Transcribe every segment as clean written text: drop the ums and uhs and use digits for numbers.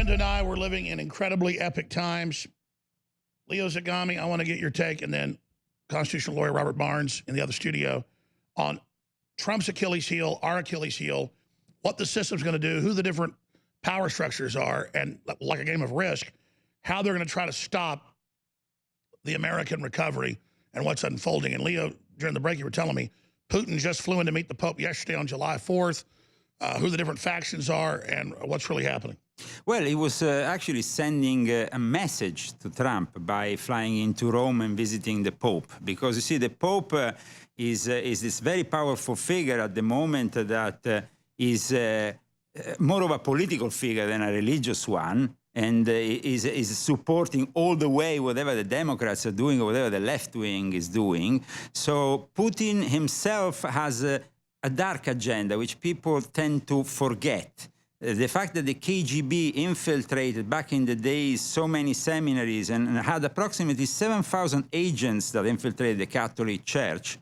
can't deny we're living in incredibly epic times. Leo Zagami, I want to get your take, and then constitutional lawyer Robert Barnes in the other studio on Trump's Achilles heel, our Achilles heel, what the system's going to do, who the different power structures are, and like a game of Risk, how they're going to try to stop the American recovery and what's unfolding. And Leo, during the break, you were telling me Putin just flew in to meet the Pope yesterday on July 4th, who the different factions are and what's really happening. Well, he was actually sending a message to Trump by flying into Rome and visiting the Pope. Because, you see, the Pope is this very powerful figure at the moment that is more of a political figure than a religious one, and is supporting all the way whatever the Democrats are doing or whatever the left wing is doing. So Putin himself has a dark agenda, which people tend to forget. The fact that the KGB infiltrated back in the days so many seminaries and had approximately 7,000 agents that infiltrated the Catholic Church,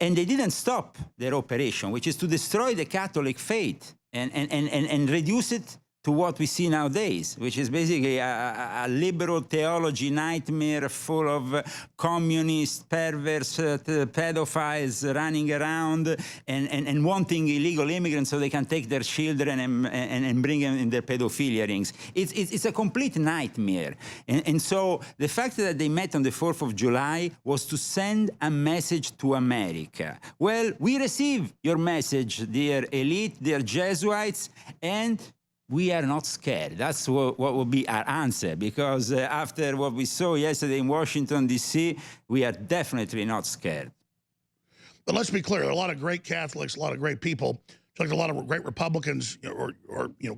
and they didn't stop their operation, which is to destroy the Catholic faith and reduce it to what we see nowadays, which is basically a liberal theology nightmare full of communist, perverse, pedophiles running around and wanting illegal immigrants so they can take their children and bring them in their pedophilia rings. It's a complete nightmare. And so the fact that they met on the 4th of July was to send a message to America. Well, we receive your message, dear elite, dear Jesuits, and we are not scared. That's what will be our answer, because after what we saw yesterday in Washington, D.C., we are definitely not scared. But let's be clear, there are a lot of great Catholics, a lot of great people, like a lot of great Republicans or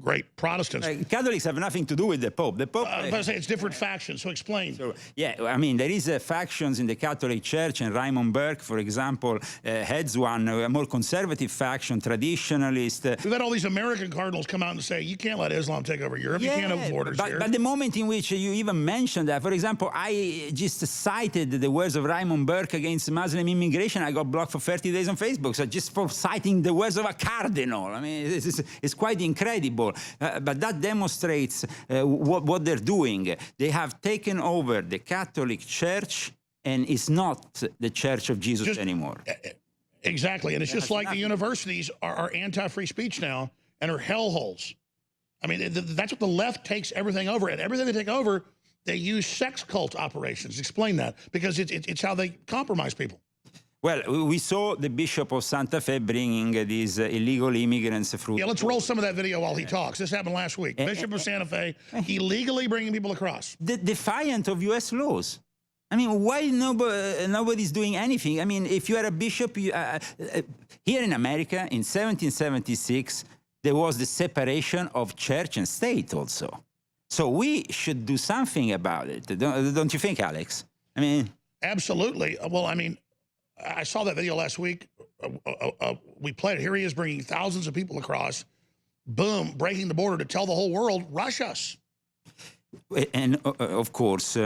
great Protestants. Catholics have nothing to do with the Pope. The Pope. I say it's different factions. So explain. So, yeah, I mean there is factions in the Catholic Church, and Raymond Burke, for example, heads one, a more conservative faction, traditionalist. We've had all these American cardinals come out and say you can't let Islam take over Europe. Yeah, you can't have borders here. But the moment in which you even mentioned that, for example, I just cited the words of Raymond Burke against Muslim immigration, I got blocked for 30 days on Facebook. So just for citing the words of a cardinal. I mean, it's quite incredible. But that demonstrates what they're doing. They have taken over the Catholic Church, and it's not the Church of Jesus anymore. Exactly. And it's just like the universities are anti-free speech now and are hellholes. I mean, that's what the left takes everything over. And everything they take over, they use sex cult operations. Explain that, because it's how they compromise people. Well, we saw the Bishop of Santa Fe bringing these illegal immigrants through. Yeah, let's roll some of that video while he talks. This happened last week. Bishop of Santa Fe illegally bringing people across. Defiant of U.S. laws. I mean, why nobody's doing anything? I mean, if you are a bishop, here in America, in 1776, there was the separation of church and state also. So we should do something about it. Don't you think, Alex? I mean... Absolutely. Well, I mean... I saw that video last week. We played it. Here he is bringing thousands of people across. Boom, breaking the border to tell the whole world, rush us. And, of course,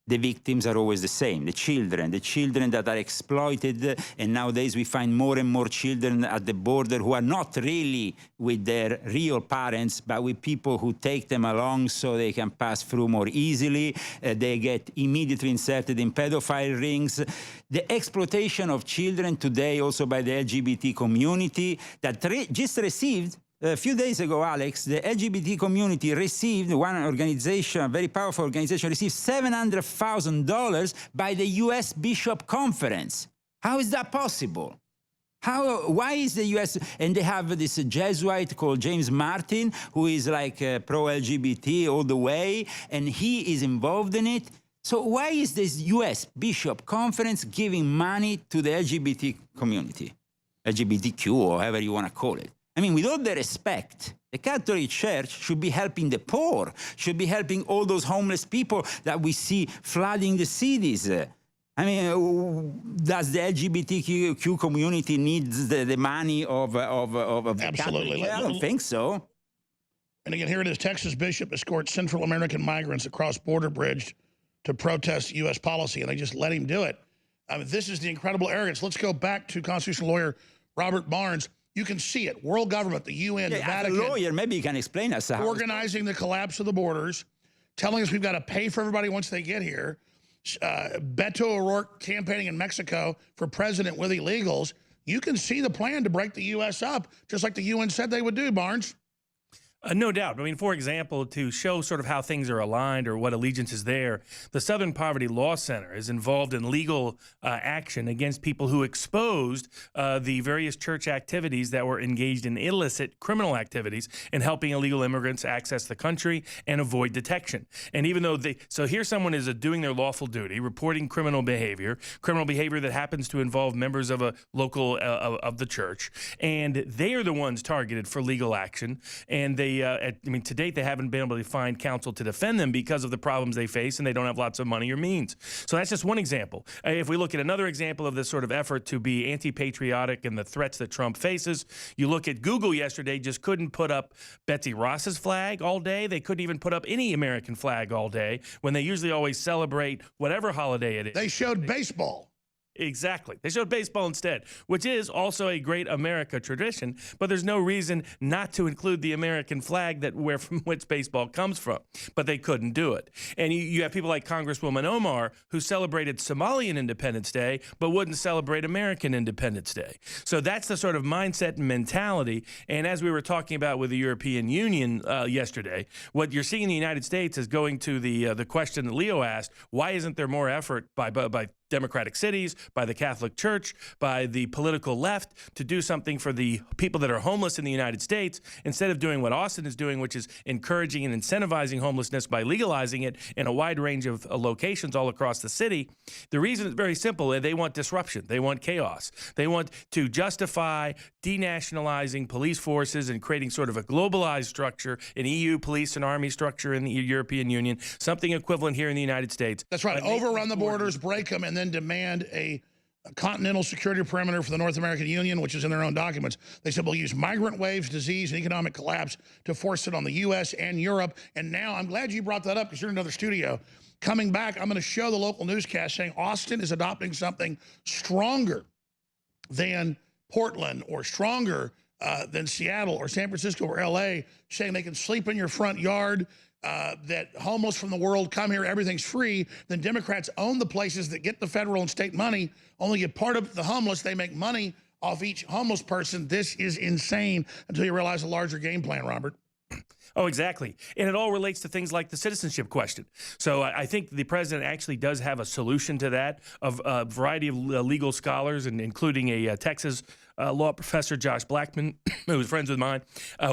the victims are always the same, the children that are exploited. And nowadays we find more and more children at the border who are not really with their real parents, but with people who take them along so they can pass through more easily. They get immediately inserted in pedophile rings. The exploitation of children today also by the LGBT community that just received a few days ago, Alex, the LGBT community received, one organization, a very powerful organization, received $700,000 by the U.S. Bishop Conference. How is that possible? Why is the U.S., and they have this Jesuit called James Martin, who is like pro-LGBT all the way, and he is involved in it. So why is this U.S. Bishop Conference giving money to the LGBT community? LGBTQ, or however you want to call it. I mean, with all the respect, the Catholic Church should be helping the poor, should be helping all those homeless people that we see flooding the cities. I mean, does the LGBTQ community need the money of the Absolutely. Catholic? I don't think so. And again, here it is. Texas bishop escorts Central American migrants across border bridge to protest U.S. policy, and they just let him do it. I mean, this is the incredible arrogance. Let's go back to constitutional lawyer Robert Barnes. You can see it. World government, the UN, the As a Vatican. lawyer, maybe you can explain us how. Organizing the collapse of the borders, telling us we've got to pay for everybody once they get here. Beto O'Rourke campaigning in Mexico for president with illegals. You can see the plan to break the U.S. up, just like the UN said they would do, Barnes. No doubt. I mean, for example, to show sort of how things are aligned or what allegiance is there, the Southern Poverty Law Center is involved in legal action against people who exposed the various church activities that were engaged in illicit criminal activities and helping illegal immigrants access the country and avoid detection. And even though so here someone is doing their lawful duty, reporting criminal behavior that happens to involve members of a local of the church, and they are the ones targeted for legal action, and they I mean, to date, they haven't been able to find counsel to defend them because of the problems they face, and they don't have lots of money or means. So that's just one example. If we look at another example of this sort of effort to be anti-patriotic and the threats that Trump faces, you look at Google yesterday, just couldn't put up Betsy Ross's flag all day. They couldn't even put up any American flag all day when they usually always celebrate whatever holiday it is. They showed baseball. Exactly. They showed baseball instead, which is also a great America tradition, but there's no reason not to include the American flag from which baseball comes from. But they couldn't do it. And you have people like Congresswoman Omar, who celebrated Somalian Independence Day, but wouldn't celebrate American Independence Day. So that's the sort of mindset and mentality. And as we were talking about with the European Union yesterday, what you're seeing in the United States is going to the question that Leo asked, why isn't there more effort by democratic cities, by the Catholic Church, by the political left to do something for the people that are homeless in the United States, instead of doing what Austin is doing, which is encouraging and incentivizing homelessness by legalizing it in a wide range of locations all across the city. The reason is very simple. They want disruption. They want chaos. They want to justify denationalizing police forces and creating sort of a globalized structure, an EU police and army structure in the European Union, something equivalent here in the United States. That's right. Overrun the borders, break them, and then demand a continental security perimeter for the North American Union, which is in their own documents. They said we'll use migrant waves, disease, and economic collapse to force it on the U.S. and Europe. And now I'm glad you brought that up because you're in another studio. Coming back, I'm going to show the local newscast saying Austin is adopting something stronger than Portland or stronger than Seattle or San Francisco or L.A., saying they can sleep in your front yard, that homeless from the world come here, everything's free. Then Democrats own the places that get the federal and state money, only get part of the homeless. They make money off each homeless person. This is insane until you realize a larger game plan, Robert. Oh, exactly. And it all relates to things like the citizenship question. So I think the president actually does have a solution to that, of a variety of legal scholars, and including a Texas law professor, Josh Blackman, who is friends with mine.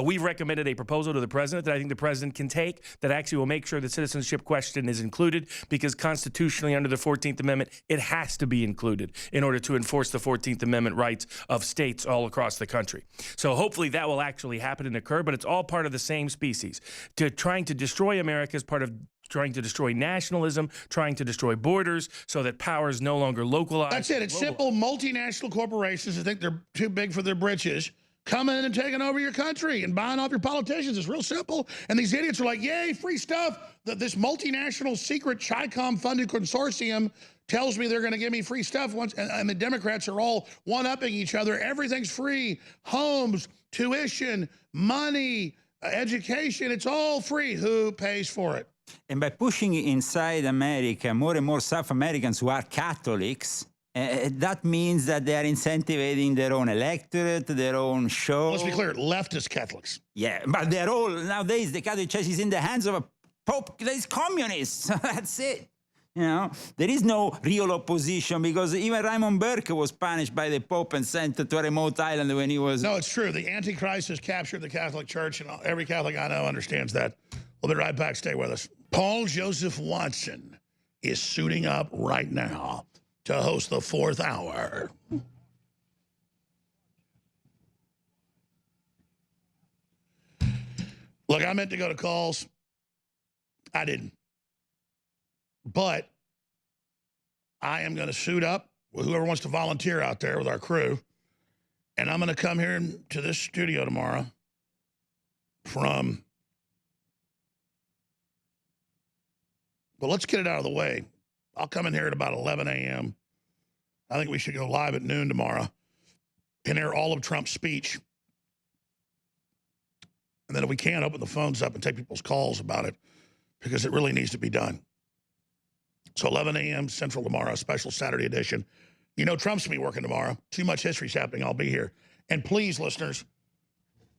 We've recommended a proposal to the president that I think the president can take that actually will make sure the citizenship question is included, because constitutionally under the 14th Amendment, it has to be included in order to enforce the 14th Amendment rights of states all across the country. So hopefully that will actually happen and occur, but it's all part of the same species. Trying to destroy America is part of trying to destroy nationalism, trying to destroy borders so that power is no longer localized. That's it. It's simple. Multinational corporations that think they're too big for their britches coming in and taking over your country and buying off your politicians. It's real simple. And these idiots are like, yay, free stuff. This multinational secret Chi-Com-funded consortium tells me they're going to give me free stuff once, and the Democrats are all one-upping each other. Everything's free. Homes, tuition, money, education, it's all free. Who pays for it? And by pushing inside America more and more South Americans who are Catholics, that means that they are incentivizing their own electorate, their own show. Let's be clear, leftist Catholics. Yeah, but they're all, nowadays, the Catholic Church is in the hands of a Pope that is communist. That's it. You know, there is no real opposition, because even Raymond Burke was punished by the Pope and sent to a remote island when he was... No, it's true. The Antichrist has captured the Catholic Church, and every Catholic I know understands that. We'll be right back. Stay with us. Paul Joseph Watson is suiting up right now to host the 4th hour. Look, I meant to go to calls. I didn't. But I am going to suit up with whoever wants to volunteer out there with our crew. And I'm going to come here to this studio tomorrow from... Well, let's get it out of the way. I'll come in here at about 11 a.m. I think we should go live at noon tomorrow and air all of Trump's speech And then if we can, open the phones up and take people's calls about it, because it really needs to be done. So 11 a.m. Central tomorrow, special Saturday edition. You know Trump's going to be working tomorrow. Too much history's happening. I'll be here. And please, listeners,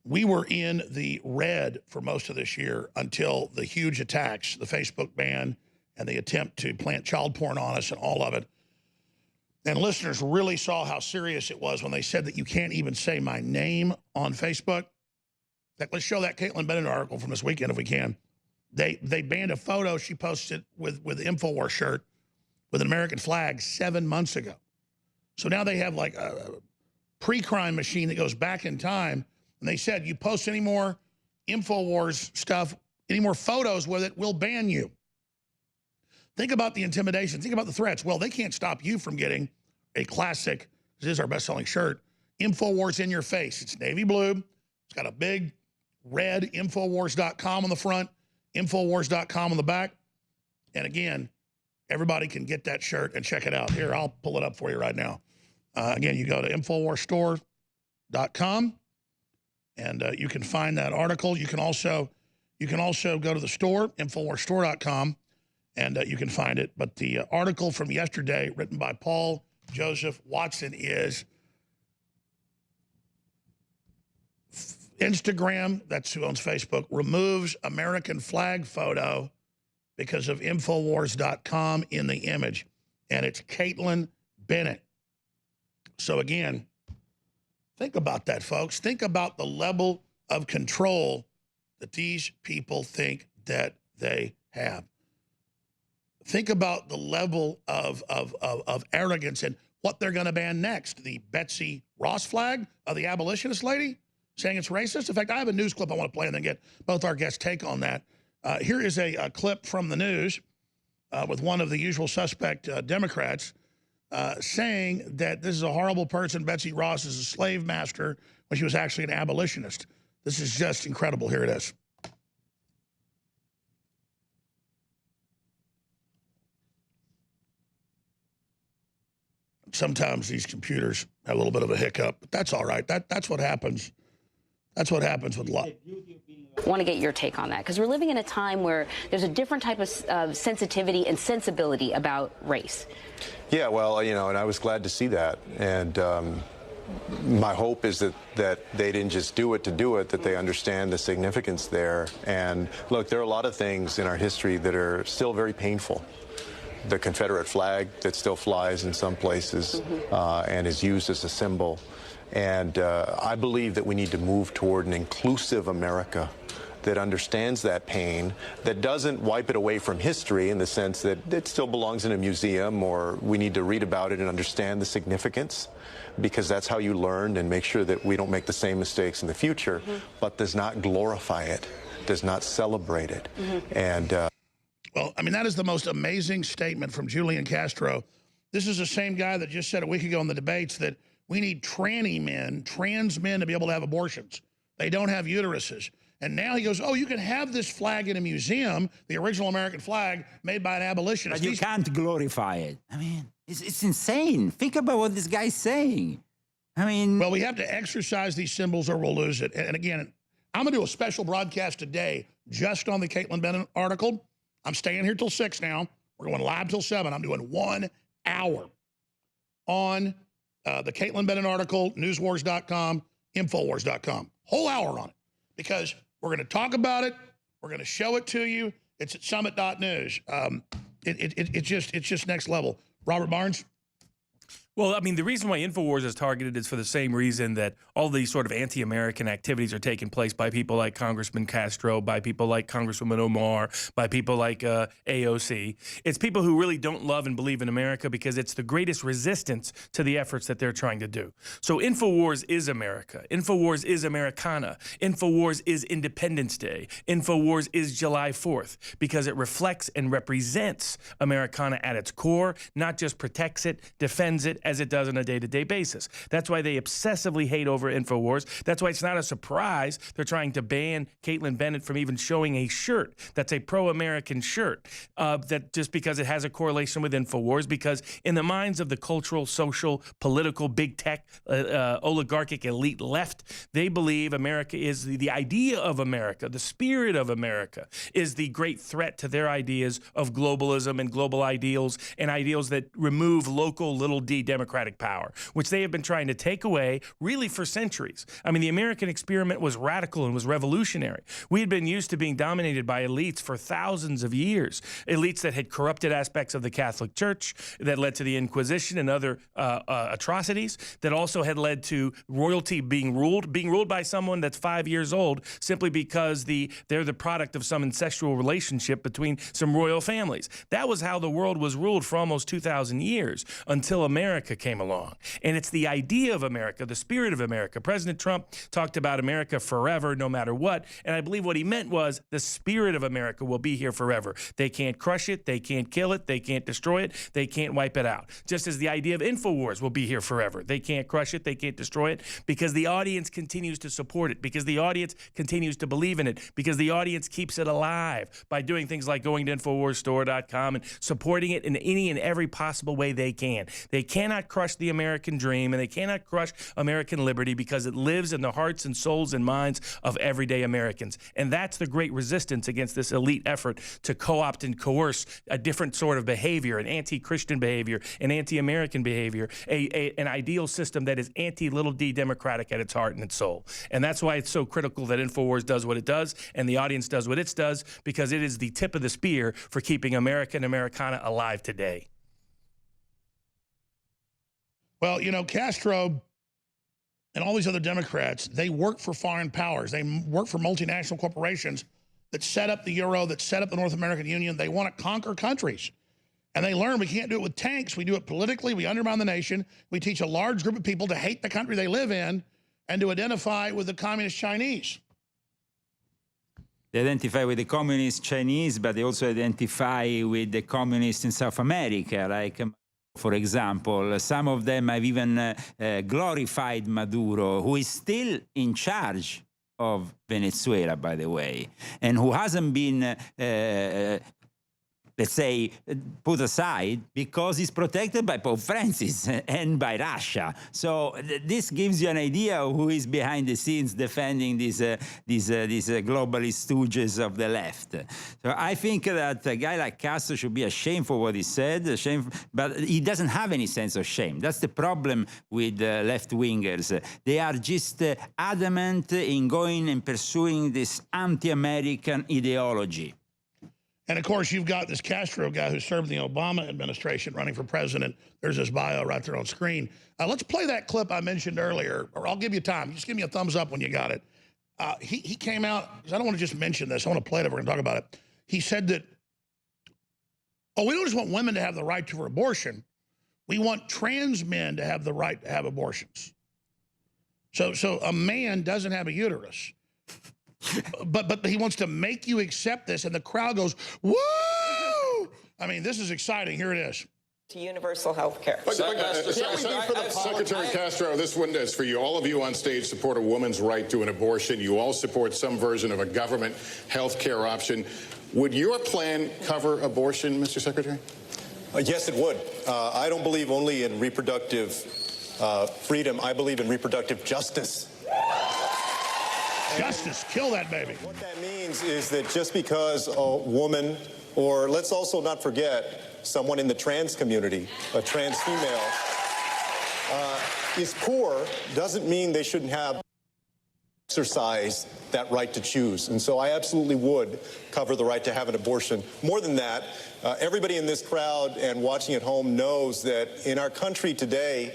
we were in the red for most of this year until the huge attacks, the Facebook ban, and the attempt to plant child porn on us and all of it. And listeners really saw how serious it was when they said that you can't even say my name on Facebook. In fact, let's show that Caitlin Bennett article from this weekend if we can. They banned a photo she posted with the InfoWars shirt with an American flag 7 months ago. So now they have like a pre-crime machine that goes back in time. And they said, you post any more InfoWars stuff, any more photos with it, we'll ban you. Think about the intimidation. Think about the threats. Well, they can't stop you from getting a classic, this is our best-selling shirt, InfoWars in your face. It's navy blue. It's got a big red Infowars.com on the front, Infowars.com on the back. And again, everybody can get that shirt and check it out. Here, I'll pull it up for you right now. Again, you go to InfoWarsStore.com and you can find that article. You can also go to the store, InfoWarsStore.com, and you can find it. But the article from yesterday, written by Paul Joseph Watson, is Instagram, that's who owns Facebook, removes American flag photo because of Infowars.com in the image. And it's Caitlin Bennett. So again, think about that, folks. Think about the level of control that these people think that they have. Think about the level of arrogance and what they're going to ban next. The Betsy Ross flag of the abolitionist lady saying it's racist. In fact, I have a news clip I want to play and then get both our guests' take on that. Here is a clip from the news with one of the usual suspect Democrats saying that this is a horrible person. Betsy Ross is a slave master when she was actually an abolitionist. This is just incredible. Here it is. Sometimes these computers have a little bit of a hiccup, but that's all right. That's what happens. That's what happens with luck. I want to get your take on that, because we're living in a time where there's a different type of sensitivity and sensibility about race. Yeah, well, you know, and I was glad to see that. And my hope is that they didn't just do it to do it, that they understand the significance there. And look, there are a lot of things in our history that are still very painful. The Confederate flag that still flies in some places and is used as a symbol. And I believe that we need to move toward an inclusive America that understands that pain, that doesn't wipe it away from history in the sense that it still belongs in a museum, or we need to read about it and understand the significance, because that's how you learn, and make sure that we don't make the same mistakes in the future, but does not glorify it, does not celebrate it. And well, I mean, that is the most amazing statement from Julian Castro. This is the same guy that just said a week ago in the debates that we need trans men to be able to have abortions. They don't have uteruses. And now he goes, oh, you can have this flag in a museum, the original American flag made by an abolitionist. But you can't glorify it. I mean, it's insane. Think about what this guy's saying. I mean... Well, we have to exercise these symbols or we'll lose it. And again, I'm going to do a special broadcast today just on the Caitlin Bennett article. I'm staying here till 6 now. We're going live till 7. I'm doing 1 hour on the Caitlin Bennett article, newswars.com, infowars.com. Whole hour on it, because we're going to talk about it. We're going to show it to you. It's at summit.news. It's just next level. Robert Barnes? Well, I mean, the reason why InfoWars is targeted is for the same reason that all these sort of anti-American activities are taking place by people like Congressman Castro, by people like Congresswoman Omar, by people like AOC. It's people who really don't love and believe in America because it's the greatest resistance to the efforts that they're trying to do. So InfoWars is America. InfoWars is Americana. InfoWars is Independence Day. InfoWars is July 4th, because it reflects and represents Americana at its core, not just protects it, defends it, as it does on a day-to-day basis. That's why they obsessively hate over InfoWars. That's why it's not a surprise they're trying to ban Caitlin Bennett from even showing a shirt that's a pro-American shirt, that just because it has a correlation with InfoWars, because in the minds of the cultural, social, political, big tech, oligarchic elite left, they believe America is the idea of America, the spirit of America is the great threat to their ideas of globalism and global ideals and ideals that remove local little d democratic power, which they have been trying to take away really for centuries. I mean, the American experiment was radical and was revolutionary. We had been used to being dominated by elites for thousands of years, elites that had corrupted aspects of the Catholic Church, that led to the Inquisition and other atrocities, that also had led to royalty being ruled by someone that's 5 years old simply because they're the product of some incestual relationship between some royal families. That was how the world was ruled for almost 2,000 years until America came along. And it's the idea of America, the spirit of America. President Trump talked about America forever, no matter what. And I believe what he meant was the spirit of America will be here forever. They can't crush it. They can't kill it. They can't destroy it. They can't wipe it out. Just as the idea of InfoWars will be here forever. They can't crush it. They can't destroy it because the audience continues to support it, because the audience continues to believe in it, because the audience keeps it alive by doing things like going to InfoWarsStore.com and supporting it in any and every possible way they can. They cannot crush the American dream, and they cannot crush American liberty because it lives in the hearts and souls and minds of everyday Americans. And that's the great resistance against this elite effort to co-opt and coerce a different sort of behavior, an anti-Christian behavior, an anti-American behavior, an ideal system that is anti-little d democratic at its heart and its soul. And that's why it's so critical that InfoWars does what it does and the audience does what it does, because it is the tip of the spear for keeping America and Americana alive today. Well, you know, Castro and all these other Democrats, they work for foreign powers. They work for multinational corporations that set up the euro, that set up the North American Union. They want to conquer countries. And they learn we can't do it with tanks. We do it politically. We undermine the nation. We teach a large group of people to hate the country they live in and to identify with the communist Chinese. They identify with the communist Chinese, but they also identify with the communists in South America, like, for example, some of them have even glorified Maduro, who is still in charge of Venezuela, by the way, and who hasn't been let's say, put aside because he's protected by Pope Francis and by Russia. So this gives you an idea of who is behind the scenes defending these globalist stooges of the left. So I think that a guy like Castro should be ashamed for what he said, but he doesn't have any sense of shame. That's the problem with left-wingers. They are just adamant in going and pursuing this anti-American ideology. And, of course, you've got this Castro guy who served in the Obama administration running for president. There's his bio right there on screen. Let's play that clip I mentioned earlier, or I'll give you time. Just give me a thumbs up when you got it. He came out, because I don't want to just mention this. I want to play it if we're going to talk about it. He said that, we don't just want women to have the right to abortion. We want trans men to have the right to have abortions. So a man doesn't have a uterus. But he wants to make you accept this, and the crowd goes, woo! I mean, this is exciting. Here it is. To universal health care. Secretary Castro, this one is for you. All of you on stage support a woman's right to an abortion. You all support some version of a government health care option. Would your plan cover abortion, Mr. Secretary? Yes, it would. I don't believe only in reproductive freedom. I believe in reproductive justice. Justice, kill that baby. What that means is that just because a woman, or let's also not forget, someone in the trans community, a trans female, is poor, doesn't mean they shouldn't have exercise that right to choose. And so I absolutely would cover the right to have an abortion. More than that, everybody in this crowd and watching at home knows that in our country today,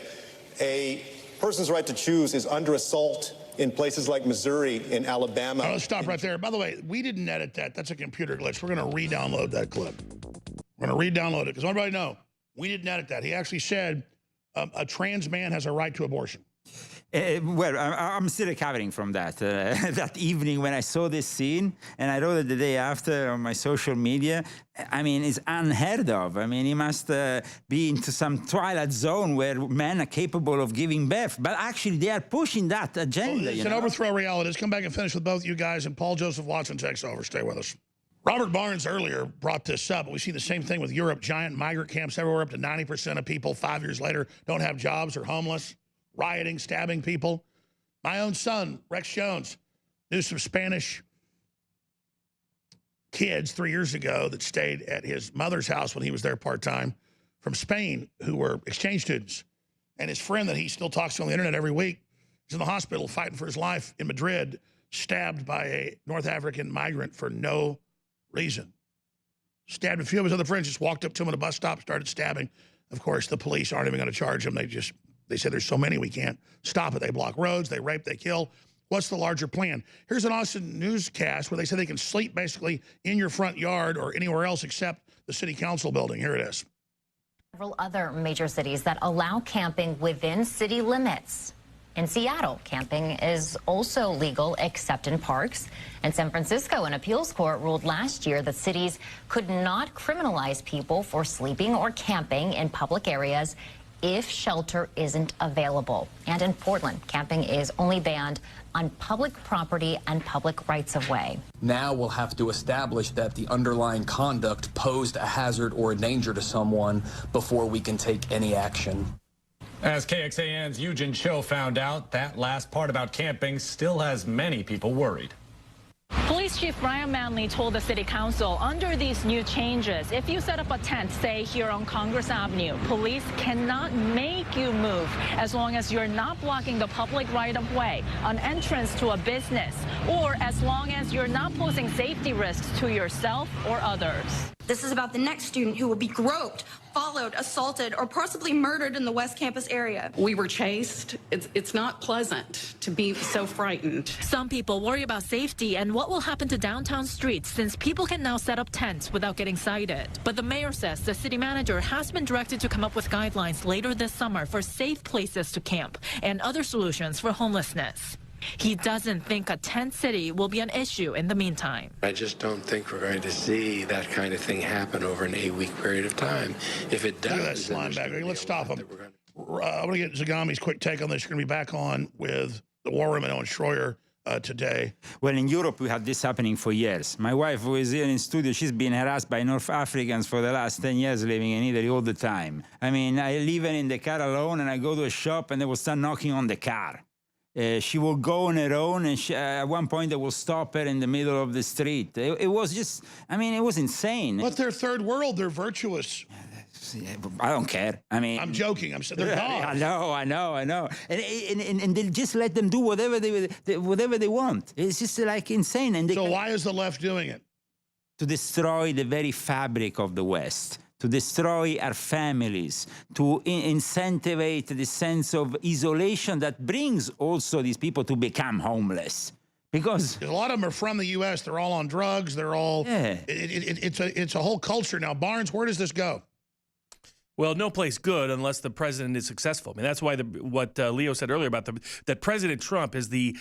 a person's right to choose is under assault in places like Missouri, in Alabama. Let's stop right there. By the way, we didn't edit that. That's a computer glitch. We're going to re-download that clip. We're going to re-download it because everybody know we didn't edit that. He actually said a trans man has a right to abortion. Well, I'm still recovering from that. That evening when I saw this scene, and I wrote it the day after on my social media, I mean, it's unheard of. I mean, he must be into some twilight zone where men are capable of giving birth. But actually, they are pushing that agenda. Well, it's an overthrow reality. Let's come back and finish with both you guys, and Paul Joseph Watson takes over. Stay with us. Robert Barnes earlier brought this up. We see the same thing with Europe. Giant migrant camps everywhere. Up to 90% of people 5 years later don't have jobs or homeless. Rioting, stabbing people. My own son, Rex Jones, knew some Spanish kids 3 years ago that stayed at his mother's house when he was there part-time from Spain who were exchange students. And his friend that he still talks to on the internet every week is in the hospital fighting for his life in Madrid, stabbed by a North African migrant for no reason. Stabbed a few of his other friends, just walked up to him at a bus stop, started stabbing. Of course, the police aren't even going to charge him. They said there's so many we can't stop it. They block roads, they rape, they kill. What's the larger plan? Here's an Austin newscast where they say they can sleep basically in your front yard or anywhere else except the city council building. Here it is. Several other major cities that allow camping within city limits. In Seattle, camping is also legal except in parks. In San Francisco, an appeals court ruled last year that cities could not criminalize people for sleeping or camping in public areas if shelter isn't available. And in Portland, camping is only banned on public property and public rights-of-way. Now we'll have to establish that the underlying conduct posed a hazard or a danger to someone before we can take any action. As KXAN's Eugen Cho found out, that last part about camping still has many people worried. Police Chief Brian Manley told the city council under these new changes, if you set up a tent, say here on Congress Avenue, police cannot make you move as long as you're not blocking the public right-of-way, an entrance to a business, or as long as you're not posing safety risks to yourself or others. This is about the next student who will be groped, followed, assaulted, or possibly murdered in the West Campus area. We were chased. It's not pleasant to be so frightened. Some people worry about safety and what will happen to downtown streets since people can now set up tents without getting cited. But the mayor says the city manager has been directed to come up with guidelines later this summer for safe places to camp and other solutions for homelessness. He doesn't think a tent city will be an issue in the meantime. I just don't think we're going to see that kind of thing happen over an 8-week period of time. If it does, look at that slime bag. Let's stop him. I want to get Zagami's quick take on this. You're going to be back on with the War Room and Owen Schroyer today. Well, in Europe, we had this happening for years. My wife, who is here in studio, she's been harassed by North Africans for the last 10 years living in Italy all the time. I mean, I leave her in the car alone, and I go to a shop, and they will start knocking on the car. She will go on her own, and at one point they will stop her in the middle of the street. It was just, I mean, it was insane. But they're third world. They're virtuous. I don't care. I mean, I'm joking. I'm saying they're dogs. I know. And they just let them do whatever they want. It's just like insane. And so why is the left doing it? To destroy the very fabric of the West. To destroy our families, to incentivize the sense of isolation that brings also these people to become homeless. Because a lot of them are from the U.S. They're all on drugs. They're all, it's a whole culture. Now, Barnes, where does this go? Well, no place good unless the president is successful. I mean, that's why what Leo said earlier about that President Trump is the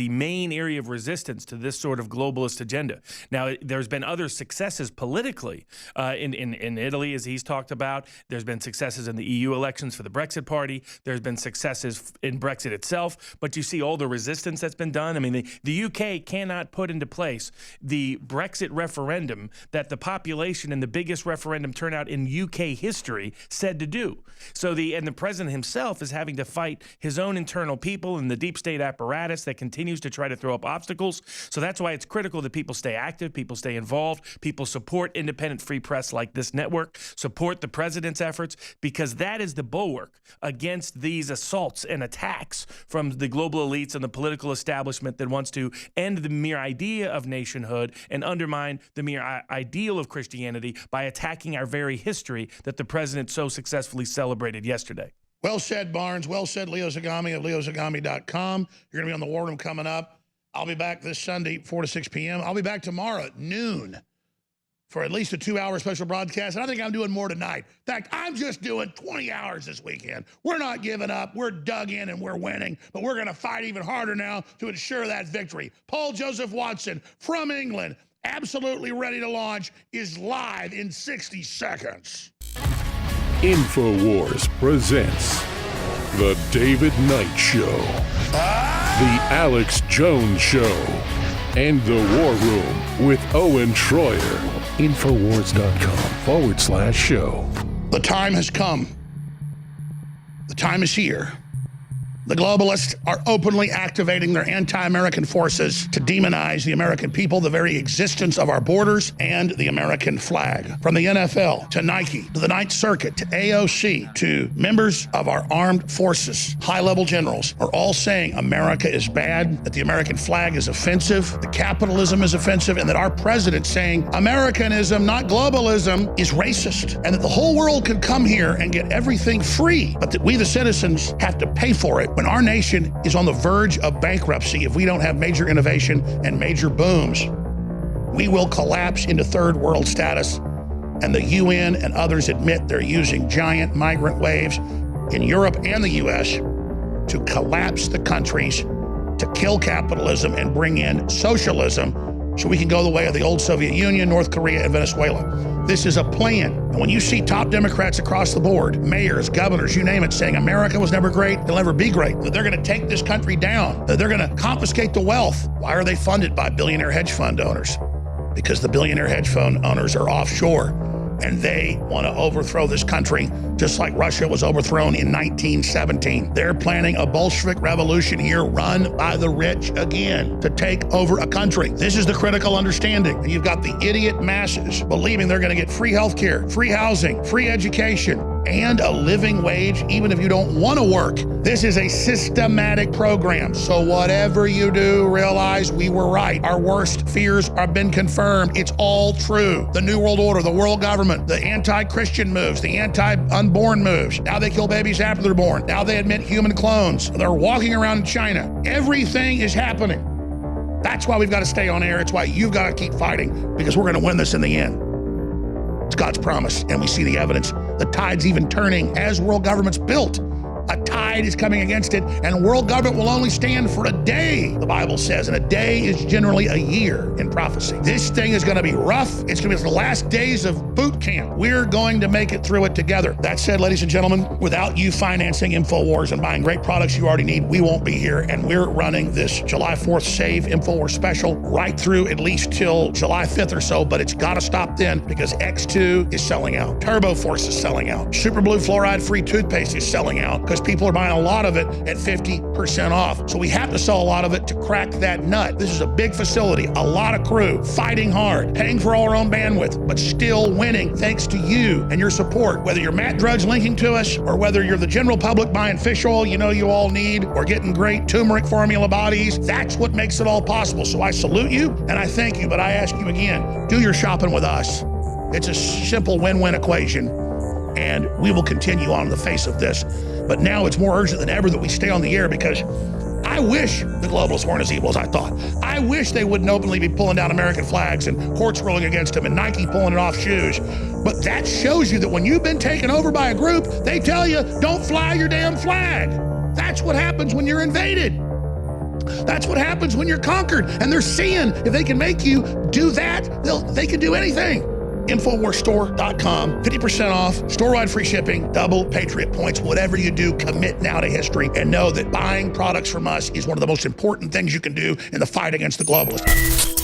main area of resistance to this sort of globalist agenda. Now, there's been other successes politically in Italy, as he's talked about. There's been successes in the EU elections for the Brexit Party. There's been successes in Brexit itself. But you see all the resistance that's been done. I mean, the UK cannot put into place the Brexit referendum that the population in the biggest referendum turnout in UK history said to do. So the president himself is having to fight his own internal people and the deep state apparatus that continues to try to throw up obstacles. So that's why it's critical that people stay active, people stay involved, people support independent free press like this network, support the president's efforts, because that is the bulwark against these assaults and attacks from the global elites and the political establishment that wants to end the mere idea of nationhood and undermine the mere ideal of Christianity by attacking our very history that the president so successfully celebrated yesterday. Well said, Barnes. Well said, Leo Zagami of leozagami.com. You're going to be on the War Room coming up. I'll be back this Sunday, 4 to 6 p.m. I'll be back tomorrow at noon for at least a 2-hour special broadcast. And I think I'm doing more tonight. In fact, I'm just doing 20 hours this weekend. We're not giving up. We're dug in and we're winning. But we're going to fight even harder now to ensure that victory. Paul Joseph Watson from England, absolutely ready to launch, is live in 60 seconds. InfoWars presents The David Knight Show, The Alex Jones Show, and The War Room with Owen Schroyer. Infowars.com/show. The time has come. The time is here. The globalists are openly activating their anti-American forces to demonize the American people, the very existence of our borders, and the American flag. From the NFL to Nike to the Ninth Circuit to AOC to members of our armed forces, high-level generals are all saying America is bad, that the American flag is offensive, that capitalism is offensive, and that our president saying Americanism, not globalism, is racist, and that the whole world could come here and get everything free, but that we, the citizens, have to pay for it. When our nation is on the verge of bankruptcy, if we don't have major innovation and major booms, we will collapse into third world status. And the UN and others admit they're using giant migrant waves in Europe and the US to collapse the countries, to kill capitalism and bring in socialism so we can go the way of the old Soviet Union, North Korea, and Venezuela. This is a plan. And when you see top Democrats across the board, mayors, governors, you name it, saying America was never great, it'll never be great, that they're going to take this country down, that they're going to confiscate the wealth. Why are they funded by billionaire hedge fund owners? Because the billionaire hedge fund owners are offshore, and they want to overthrow this country just like Russia was overthrown in 1917. They're planning a Bolshevik revolution here run by the rich again to take over a country. This is the critical understanding. And you've got the idiot masses believing they're going to get free health care, free housing, free education, and a living wage even if you don't want to work. This is a systematic program. So whatever you do, realize we were right. Our worst fears have been confirmed. It's all true. The New World Order, the world government, the anti-Christian moves, the anti-unborn moves. Now they kill babies after they're born. Now they admit human clones. They're walking around in China. Everything is happening. That's why we've got to stay on air. It's why you've got to keep fighting, because we're going to win this in the end. It's God's promise, and we see the evidence. The tide's even turning as world government's built. A tide is coming against it, and world government will only stand for a day, the Bible says, and a day is generally a year in prophecy. This thing is going to be rough. It's going to be the last days of boot camp. We're going to make it through it together. That said, ladies and gentlemen, without you financing InfoWars and buying great products you already need, we won't be here, and we're running this July 4th Save InfoWars special right through at least till July 5th or so, but it's got to stop then because X2 is selling out. Turbo Force is selling out. Super Blue Fluoride-Free Toothpaste is selling out because people are buying a lot of it at 50% off. So we have to sell a lot of it to crack that nut. This is a big facility, a lot of crew, fighting hard, paying for all our own bandwidth, but still winning thanks to you and your support. Whether you're Matt Drudge linking to us, or whether you're the general public buying fish oil you know you all need, or getting great turmeric formula bodies, that's what makes it all possible. So I salute you and I thank you, but I ask you again, do your shopping with us. It's a simple win-win equation, and we will continue on the face of this. But now it's more urgent than ever that we stay on the air, because I wish the globalists weren't as evil as I thought. I wish they wouldn't openly be pulling down American flags and courts ruling against them and Nike pulling it off shoes. But that shows you that when you've been taken over by a group, they tell you, don't fly your damn flag. That's what happens when you're invaded. That's what happens when you're conquered. And they're seeing if they can make you do that, they can do anything. InfoWarsStore.com, 50% off, store-wide free shipping, double Patriot points. Whatever you do, commit now to history and know that buying products from us is one of the most important things you can do in the fight against the globalists.